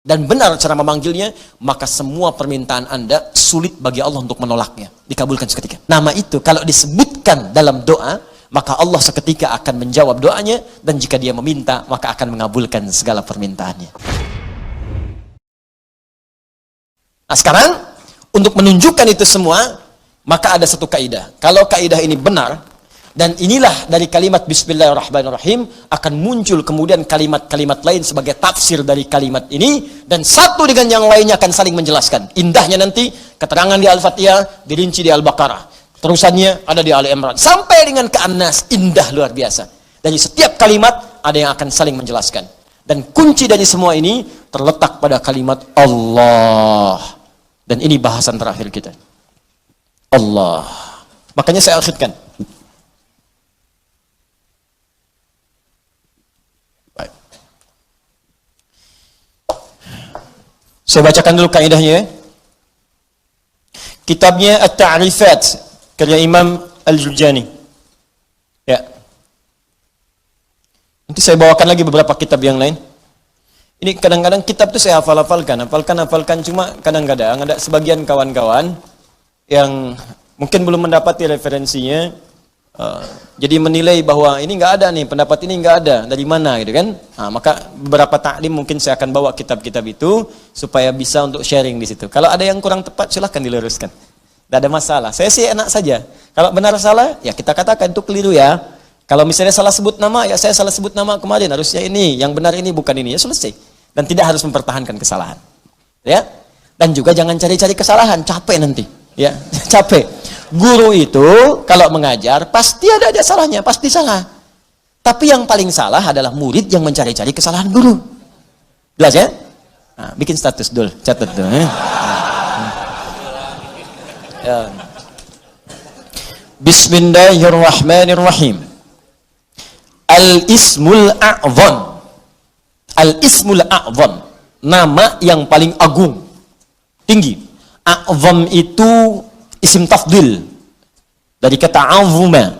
dan benar cara memanggilnya, maka semua permintaan Anda sulit bagi Allah untuk menolaknya, dikabulkan seketika. Nama itu kalau disebutkan dalam doa, maka Allah seketika akan menjawab doanya, dan jika dia meminta, maka akan mengabulkan segala permintaannya. Nah sekarang, untuk menunjukkan itu semua, maka ada satu kaidah. Kalau kaidah ini benar, dan inilah dari kalimat Bismillahirrahmanirrahim, akan muncul kemudian kalimat-kalimat lain sebagai tafsir dari kalimat ini, dan satu dengan yang lainnya akan saling menjelaskan. Indahnya nanti, keterangan di Al-Fatihah, dirinci di Al-Baqarah. Terusannya ada di Ali Imran. Sampai dengan ke An-Nas, indah luar biasa. Dari setiap kalimat, ada yang akan saling menjelaskan. Dan kunci dari semua ini, terletak pada kalimat Allah. Dan ini bahasan terakhir kita. Allah. Makanya saya akhirkan. Saya bacakan dulu kaidahnya. Kitabnya At-Ta'rifat, karya Imam Al-Jurjani. Ya. Nanti saya bawakan lagi beberapa kitab yang lain. Ini kadang-kadang kitab itu saya hafalkan, cuma kadang-kadang ada sebagian kawan-kawan yang mungkin belum mendapati referensinya. Jadi menilai bahwa ini nggak ada nih, pendapat ini nggak ada, dari mana gitu kan? Nah, maka beberapa taklim mungkin saya akan bawa kitab-kitab itu supaya bisa untuk sharing di situ. Kalau ada yang kurang tepat silahkan diluruskan, tidak ada masalah. Saya sih enak saja. Kalau benar salah ya kita katakan itu keliru ya. Kalau misalnya salah sebut nama ya saya salah sebut nama kemarin, harusnya ini, yang benar ini bukan ini, ya selesai. Dan tidak harus mempertahankan kesalahan, ya. Dan juga jangan cari-cari kesalahan, capek nanti, ya capek. Guru itu kalau mengajar pasti ada salahnya, pasti salah. Tapi yang paling salah adalah murid yang mencari-cari kesalahan guru. Jelas ya? Nah, bikin status dulu, catat tuh. Ya. Bismillahirrahmanirrahim. Al-Ismul A'zam. Al-Ismul A'zam, nama yang paling agung, tinggi. A'zam itu isim tafdil dari kata azuma.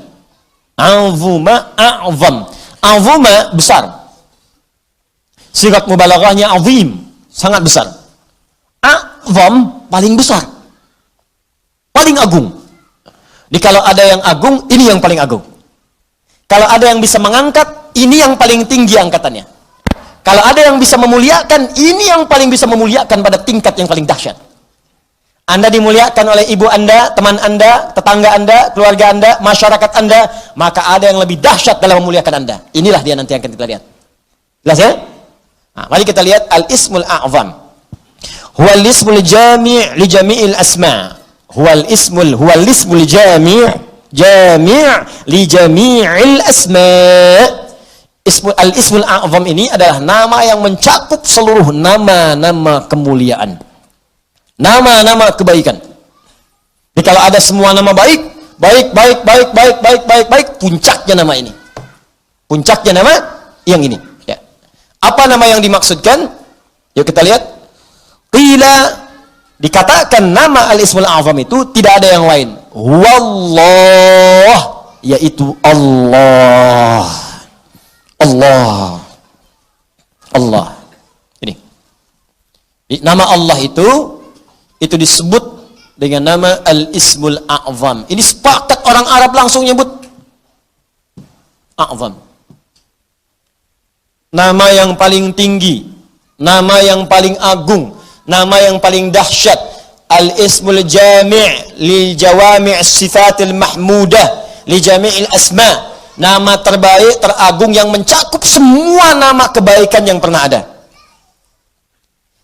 Azuma, a'zam. Azuma besar. Sigat mubalaghahnya azim, sangat besar. A'zam paling besar, paling agung. Jadi kalau ada yang agung, ini yang paling agung. Kalau ada yang bisa mengangkat, ini yang paling tinggi angkatannya. Kalau ada yang bisa memuliakan, ini yang paling bisa memuliakan pada tingkat yang paling dahsyat. Anda dimuliakan oleh ibu Anda, teman Anda, tetangga Anda, keluarga Anda, masyarakat Anda, maka ada yang lebih dahsyat dalam memuliakan Anda. Inilah dia nanti yang akan kita lihat. Jelas ya? Nah, mari kita lihat Al-Ismul A'zam. Huwal ismul jami' li jami'il asma'. Huwal ismul jami' li jami'il asma'. Al-Ismul A'zam ini adalah nama yang mencakup seluruh nama-nama kemuliaan, nama-nama kebaikan. Jadi kalau ada semua nama baik, puncaknya nama ini. Puncaknya nama yang ini. Ya. Apa nama yang dimaksudkan? Yuk kita lihat. Qila, dikatakan nama Al-Ismul A'zam itu tidak ada yang lain. Wallah, yaitu Allah. Allah. Allah. Ini. Nama Allah itu disebut dengan nama Al-Ismul A'zam. Ini sepakat orang Arab langsung nyebut A'zam. Nama yang paling tinggi, nama yang paling agung, nama yang paling dahsyat. Al-Ismul Jami' li Jawami' Sifatil Mahmudah li Jami'il Asma'. Nama terbaik, teragung yang mencakup semua nama kebaikan yang pernah ada.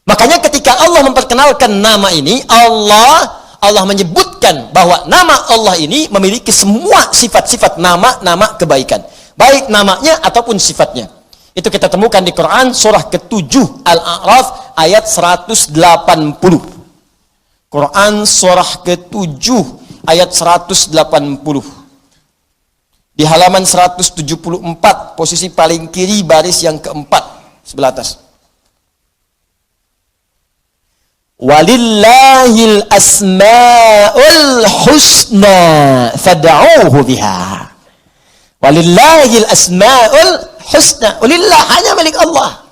Makanya ketika Allah memperkenalkan nama ini, Allah menyebutkan bahwa nama Allah ini memiliki semua sifat-sifat nama-nama kebaikan. Baik namanya ataupun sifatnya. Itu kita temukan di Quran surah ke-7 Al-A'raf ayat 180. Quran surah ke-7 ayat 180. Di halaman 174, posisi paling kiri, baris yang keempat, sebelah atas. Walillahil asma'ul husna fad'uuhu biha. Walillahil asma'ul husna. Walillah, hanya milik Allah.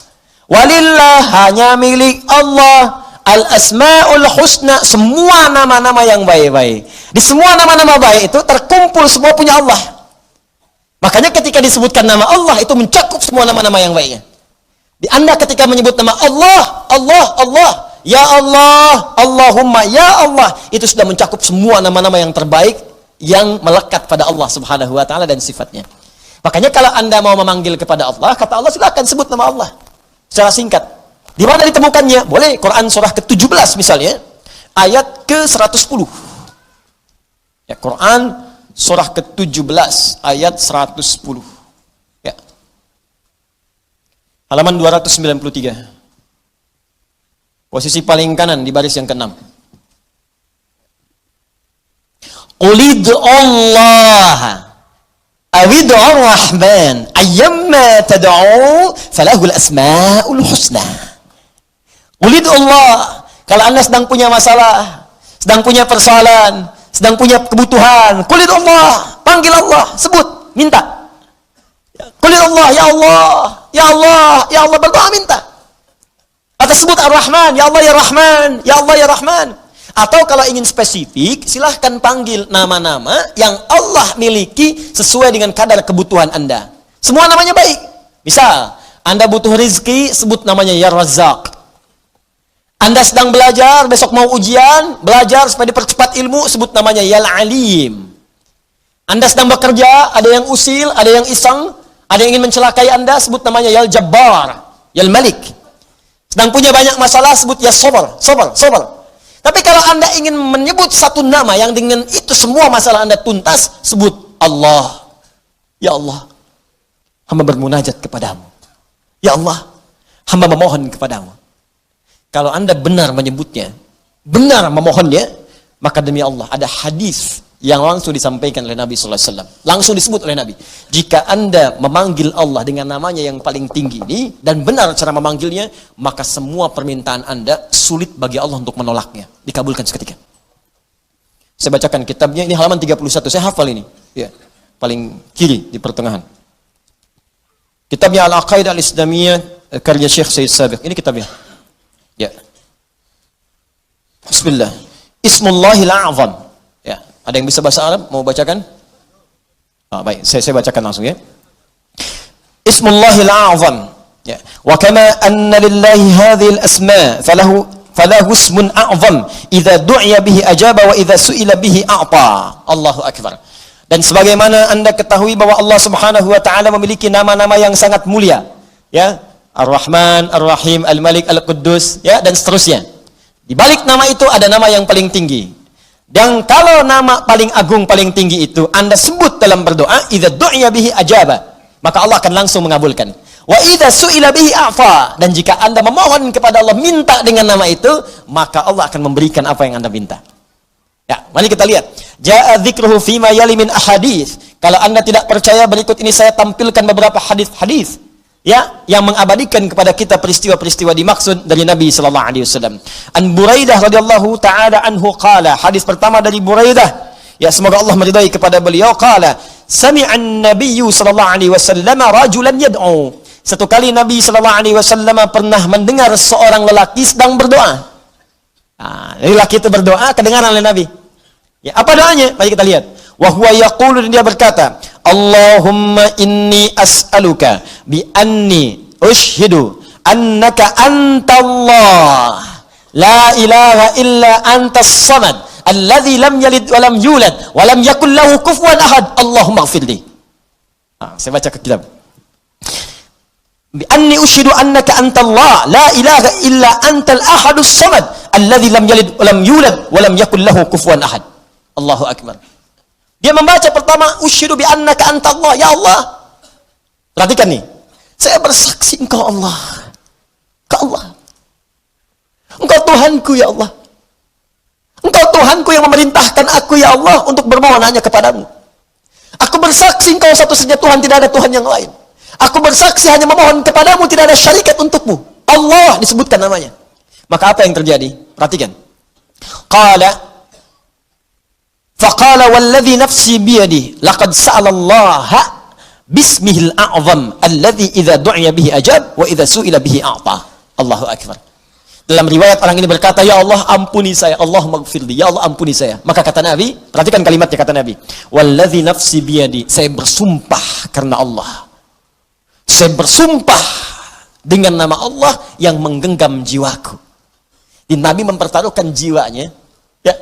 Walillah, hanya milik Allah, al-asmaul husna, semua nama-nama yang baik-baik. Di semua nama-nama baik itu terkumpul semua punya Allah. Makanya ketika disebutkan nama Allah itu mencakup semua nama-nama yang baiknya. Di Anda ketika menyebut nama Allah, Allah, Allah, ya Allah, Allahumma, ya Allah, itu sudah mencakup semua nama-nama yang terbaik yang melekat pada Allah Subhanahu wa taala dan sifatnya. Makanya kalau Anda mau memanggil kepada Allah, kata Allah silakan sebut nama Allah secara singkat. Di mana ditemukannya? Boleh Quran surah ke-17 misalnya, ayat ke-110. Ya, Quran surah ke-17 ayat 110. Ya. Halaman 293. Posisi paling kanan di baris yang ke-6. Qulid'u Allah awid'u ar-Rahman ayyamma tad'u falahul asmaul husna. Qulid'u Allah, kalau Anda sedang punya masalah, sedang punya persoalan, sedang punya kebutuhan, qulid'u Allah, panggil Allah, sebut, minta. Qulid'u Allah, ya Allah, ya Allah, ya Allah, berdoa minta. Atau sebut Ar-Rahman, ya Allah ya Rahman, ya Allah ya Rahman. Atau kalau ingin spesifik, silahkan panggil nama-nama yang Allah miliki sesuai dengan kadar kebutuhan Anda. Semua namanya baik. Misal, Anda butuh rezeki, sebut namanya ya Razzaq. Anda sedang belajar, besok mau ujian, belajar supaya dipercepat ilmu, sebut namanya ya Alim. Anda sedang bekerja, ada yang usil, ada yang iseng, ada yang ingin mencelakai Anda, sebut namanya ya Jabbar, ya Malik. Sedang punya banyak masalah, sebut ya Sabar, Sabar, Sabar. Tapi kalau Anda ingin menyebut satu nama yang dengan itu semua masalah Anda tuntas, sebut Allah. Ya Allah, hamba bermunajat kepadamu. Ya Allah, hamba memohon kepadamu. Kalau Anda benar menyebutnya, benar memohonnya, maka demi Allah ada hadis yang langsung disampaikan oleh Nabi sallallahu alaihi wasallam. Langsung disebut oleh Nabi. Jika Anda memanggil Allah dengan namanya yang paling tinggi ini dan benar cara memanggilnya, maka semua permintaan Anda sulit bagi Allah untuk menolaknya. Dikabulkan seketika. Saya bacakan kitabnya, ini halaman 31. Saya hafal ini. Ya, paling kiri di pertengahan. Kitabnya Al-Aqaidah Al-Islamiyah karya Syekh Said Sabiq. Ini kitabnya. Ya. Bismillah. Ismullahil A'zam. Ya, ada yang bisa bahasa Arab mau bacakan? Baik, saya bacakan langsung ya. Ismullahil A'zam. Ya. Wa kama anna lillahi hadhil asma falahu ismun a'zam idza du'iya bihi ajaba wa idza su'ila bihi a'ta. Allahu akbar. Dan sebagaimana Anda ketahui bahwa Allah Subhanahu wa taala memiliki nama-nama yang sangat mulia, ya. Ar-Rahman, Ar-Rahim, Al-Malik, Al-Quddus, ya, dan seterusnya. Di balik nama itu ada nama yang paling tinggi. Dan kalau nama paling agung, paling tinggi itu Anda sebut dalam berdoa, idza du'iya bihi ajaba, maka Allah akan langsung mengabulkan. Wa idza su'ila bihi a'fa, dan jika Anda memohon kepada Allah minta dengan nama itu, maka Allah akan memberikan apa yang Anda minta. Ya, mari kita lihat. Ja'a dzikruhu fima yali min ahadits. Kalau Anda tidak percaya, berikut ini saya tampilkan beberapa hadis-hadis, ya, yang mengabadikan kepada kita peristiwa-peristiwa dimaksud dari Nabi sallallahu alaihi wasallam. An Buraidah radhiyallahu taala anhu qala, hadis pertama dari Buraidah, ya semoga Allah meridai kepada beliau, qala sami'an nabiyyu sallallahu alaihi wasallam rajulan yad'u. Satu kali Nabi sallallahu alaihi wasallam pernah mendengar seorang lelaki sedang berdoa. Lelaki itu berdoa kedengaran oleh Nabi. Ya, apa doanya? Mari kita lihat. Wa huwa yaqulu, dia berkata, Allahumma inni as'aluka bi anni ushhidu annaka antallah la ilaha illa antas samad alladhi lam yalid wa lam yulad wa lam yakul lahu kufuwan ahad Allahumma ighfirli. Saya baca ke kitab. Bi anni ushhidu annaka antallah la ilaha illa antal ahadus samad alladhi lam yalid wa lam yulad wa lam yakul lahu kufuwan ahad. Allahu akbar. Dia membaca pertama, usyhidu bi annaka antallah, ya Allah. Perhatikan nih. Saya bersaksi Engkau Allah. Engkau Allah. Engkau Tuhanku ya Allah. Engkau Tuhanku yang memerintahkan aku ya Allah untuk bermohon hanya kepadamu. Aku bersaksi Engkau satu-satunya Tuhan, tidak ada Tuhan yang lain. Aku bersaksi hanya memohon kepadamu, tidak ada syarikat untukmu. Allah disebutkan namanya. Maka apa yang terjadi? Perhatikan. Faqala walladhi nafsi biyadi laqad sa'alallaha bismihil a'zam alladhi idza du'iya bihi ajab wa idza su'ila bihi a'ta. Allahu Akbar. Dalam riwayat orang ini berkata, ya Allah ampuni saya, Allahumma gfirli, ya Allah ampuni saya. Maka kata Nabi, perhatikan kalimatnya kata Nabi, walladzi nafsi biyadi, saya bersumpah karena Allah. Saya bersumpah dengan nama Allah yang menggenggam jiwaku. Di Nabi mempertaruhkan jiwanya, ya,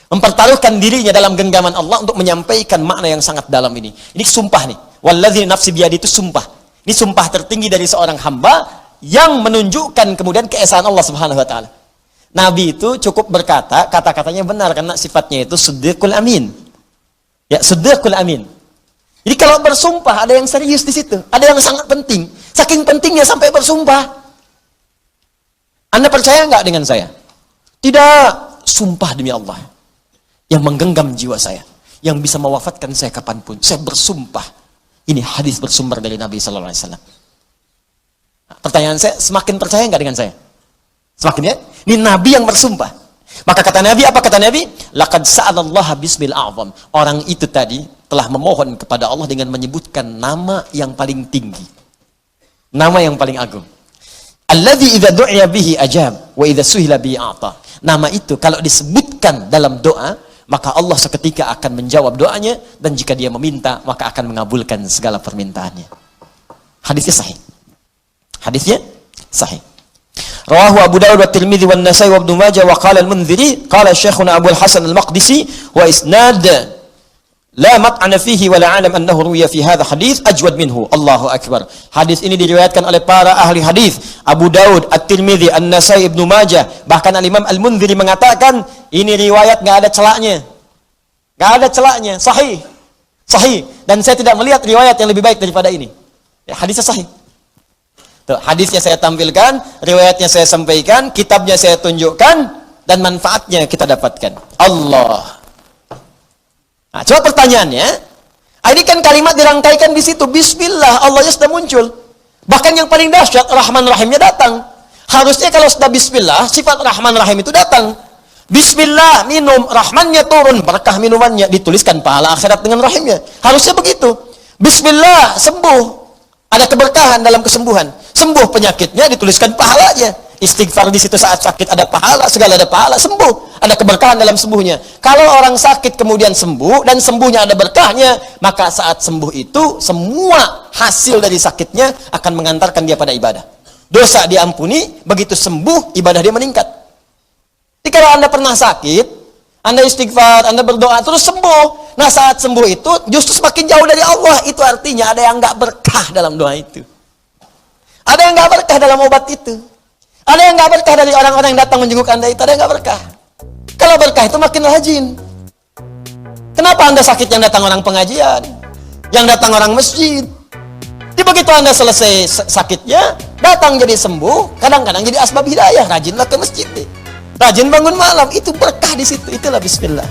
mempertaruhkan dirinya dalam genggaman Allah untuk menyampaikan makna yang sangat dalam ini. Ini sumpah nih, walladzi nafsi biyadi itu sumpah. Ini sumpah tertinggi dari seorang hamba yang menunjukkan kemudian keesaan Allah Subhanahu wa taala. Nabi itu cukup berkata, kata-katanya benar karena sifatnya itu siddiqul amin. Ya, siddiqul amin. Jadi kalau bersumpah ada yang serius di situ, ada yang sangat penting. Saking pentingnya sampai bersumpah. Anda percaya nggak dengan saya? Tidak, sumpah demi Allah yang menggenggam jiwa saya, yang bisa mewafatkan saya kapanpun. Saya bersumpah. Ini hadis bersumber dari Nabi sallallahu alaihi wasallam. Pertanyaan saya, semakin percaya nggak dengan saya? Semakin ya? Ini Nabi yang bersumpah. Maka kata Nabi, apa kata Nabi? Laqad sa'alallaha bismil a'zam. Orang itu tadi telah memohon kepada Allah dengan menyebutkan nama yang paling tinggi. Nama yang paling agung. Alladzi idza du'iya bihi ajab wa idza suhila bihi a'ta. Nama itu kalau disebutkan dalam doa, maka Allah seketika akan menjawab doanya, dan jika dia meminta, maka akan mengabulkan segala permintaannya. Hadisnya sahih. Hadisnya sahih. Rawahu Abu Dawud wa Tirmidzi wa Nasa'i wa Ibnu Majah wa qala al-Mundziri qala Syekhuna Abu al-Hasan al-Maqdisi wa isnad la mat'ana fihi wa la a'lam annahu ruwiya fi hadha hadits ajwad minhu. Allahu akbar. Hadis ini diriwayatkan oleh para ahli hadis, Abu Dawud, At-Tirmidzi, An-Nasa'i, Ibnu Majah, bahkan al-Imam Al-Mundziri mengatakan ini riwayat enggak ada celaknya. Enggak ada celaknya, sahih. Sahih, dan saya tidak melihat riwayat yang lebih baik daripada ini. Ya, hadisnya sahih. Tuh, hadisnya saya tampilkan, riwayatnya saya sampaikan, kitabnya saya tunjukkan, dan manfaatnya kita dapatkan. Allah. Nah, coba pertanyaannya, ini kan kalimat dirangkaikan di situ, Bismillah, Allahnya sudah muncul. Bahkan yang paling dahsyat, Rahman Rahimnya datang. Harusnya kalau sudah Bismillah, sifat Rahman Rahim itu datang. Bismillah, minum, Rahmannya turun, berkah minumannya, dituliskan pahala akhirat dengan Rahimnya. Harusnya begitu. Bismillah, sembuh. Ada keberkahan dalam kesembuhan. Sembuh penyakitnya, dituliskan pahalanya. Istighfar di situ saat sakit ada pahala, segala ada pahala, sembuh. Ada keberkahan dalam sembuhnya. Kalau orang sakit kemudian sembuh, dan sembuhnya ada berkahnya, maka saat sembuh itu, semua hasil dari sakitnya akan mengantarkan dia pada ibadah. Dosa diampuni, begitu sembuh, ibadah dia meningkat. Jadi kalau Anda pernah sakit, Anda istighfar, Anda berdoa, terus sembuh. Nah saat sembuh itu justru semakin jauh dari Allah. Itu artinya ada yang nggak berkah dalam doa itu. Ada yang nggak berkah dalam obat itu. Ada yang nggak berkah dari orang-orang yang datang menjenguk Anda itu. Ada yang nggak berkah. Kalau berkah itu makin rajin. Kenapa Anda sakit yang datang orang pengajian? Yang datang orang masjid? Jadi begitu Anda selesai sakitnya, datang jadi sembuh, kadang-kadang jadi asbab hidayah. Rajinlah ke masjid deh. Rajin bangun malam, itu berkah di situ. Itulah Bismillah.